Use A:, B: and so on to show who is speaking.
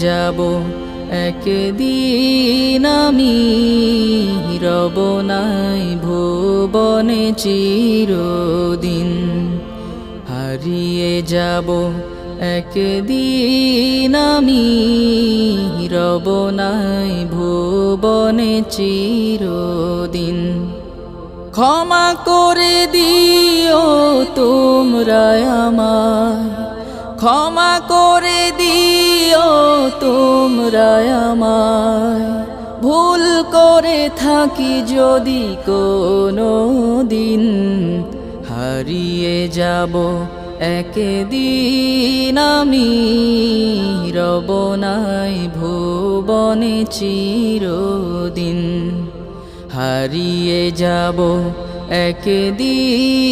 A: যাব একদিন আমি, রব নাই ভুবনে চিরদিন। হারিয়ে যাব একদিন আমি, রব নাই ভুবনে চিরদিন। ক্ষমা করে দিও তোমরা আমায়, ক্ষমা করে দিও তোমরা আমায়, ভুল করে থাকি যদি কোনো দিন। হারিয়ে যাব একদিন আমি, রব নাই ভুবনে চিরদিন। হারিয়ে যাব একদিন।